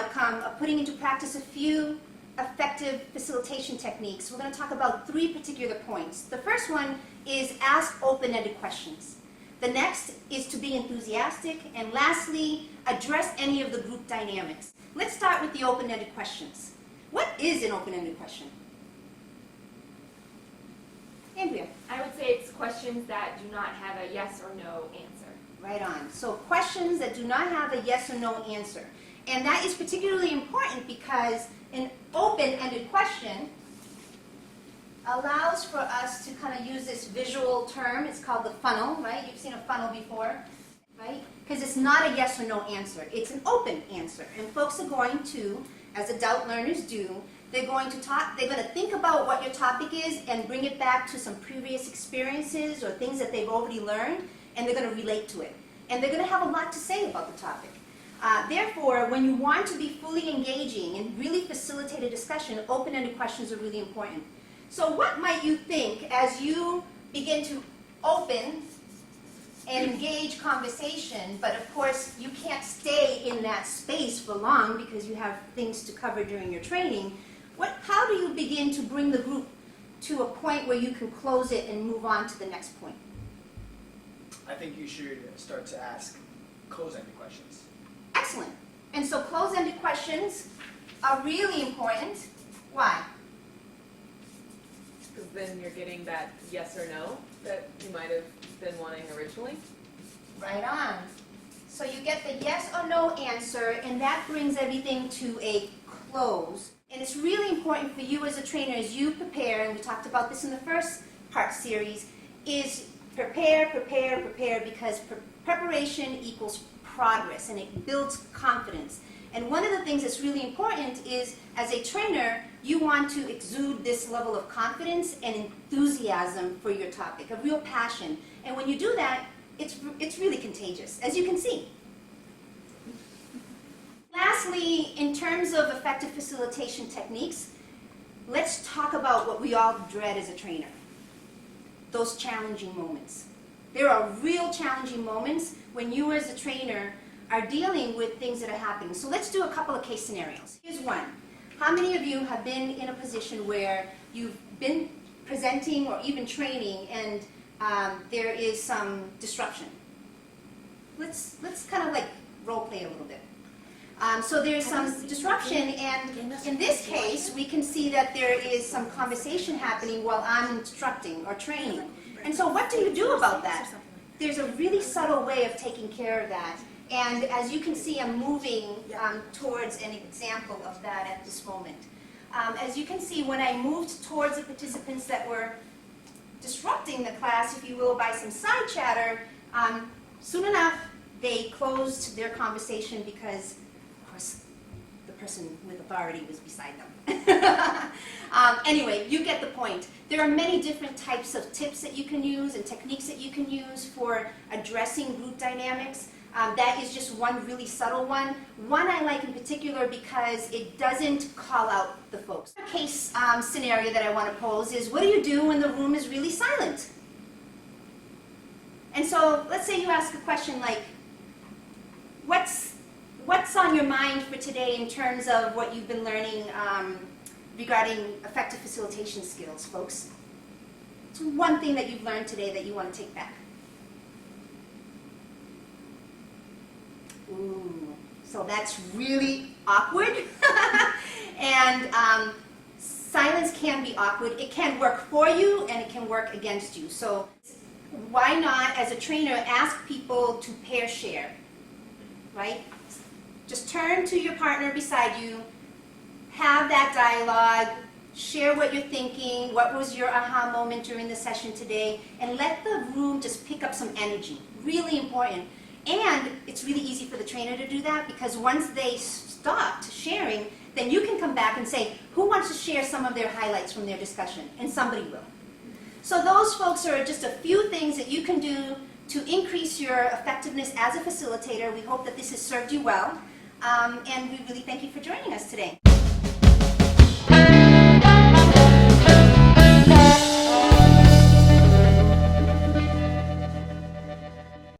outcome of putting into practice a few effective facilitation techniques, we're going to talk about 3 particular points. The first one is ask open-ended questions. The next is to be enthusiastic, and lastly, address any of the group dynamics. Let's start with the open-ended questions. What is an open-ended question? Andrea? I would say it's questions that do not have a yes or no answer. Right on. So questions that do not have a yes or no answer. And that is particularly important because an open-ended question allows for us to kind of use this visual term. It's called the funnel, right? You've seen a funnel before, right? Because it's not a yes or no answer. It's an open answer. And folks are going to, as adult learners do, they're going to think about what your topic is and bring it back to some previous experiences or things that they've already learned, and they're going to relate to it. And they're going to have a lot to say about the topic. Therefore, when you want to be fully engaging and really facilitate a discussion, open-ended questions are really important. So what might you think as you begin to open and engage conversation, but of course you can't stay in that space for long because you have things to cover during your training. How do you begin to bring the group to a point where you can close it and move on to the next point? I think you should start to ask close-ended questions. Excellent. And so close-ended questions are really important. Why? Because then you're getting that yes or no that you might have been wanting originally. Right on. So you get the yes or no answer, and that brings everything to a close. And it's really important for you as a trainer, as you prepare, and we talked about this in the first part series, is prepare, prepare, prepare, because preparation equals progress, and it builds confidence. And one of the things that's really important is, as a trainer, you want to exude this level of confidence and enthusiasm for your topic, a real passion. And when you do that, it's really contagious, as you can see. Lastly, in terms of effective facilitation techniques, let's talk about what we all dread as a trainer, those challenging moments. There are real challenging moments when you as a trainer are dealing with things that are happening. So let's do a couple of case scenarios. Here's one. How many of you have been in a position where you've been presenting or even training and there is some disruption? Let's kind of like role play a little bit. So there's some disruption, and in this case, we can see that there is some conversation happening while I'm instructing or training. And so what do you do about that? There's a really subtle way of taking care of that. And as you can see, I'm moving towards an example of that at this moment. As you can see, when I moved towards the participants that were disrupting the class, if you will, by some side chatter, soon enough, they closed their conversation because, of course, the person with authority was beside them. Anyway, you get the point. There are many different types of tips that you can use and techniques that you can use for addressing group dynamics. That is just one really subtle one. One I like in particular because it doesn't call out the folks. A case scenario that I want to pose is, what do you do when the room is really silent? And so let's say you ask a question like, what's on your mind for today in terms of what you've been learning regarding effective facilitation skills, folks? What's one thing that you've learned today that you want to take back? Ooh, so that's really awkward. And silence can be awkward. It can work for you and it can work against you. So why not, as a trainer, ask people to pair share, right? Just turn to your partner beside you, have that dialogue, share what you're thinking, what was your aha moment during the session today, and let the room just pick up some energy. Really important. And it's really easy for the trainer to do that because once they stopped sharing, then you can come back and say, who wants to share some of their highlights from their discussion? And somebody will. So those folks are just a few things that you can do to increase your effectiveness as a facilitator. We hope that this has served you well. And we really thank you for joining us today.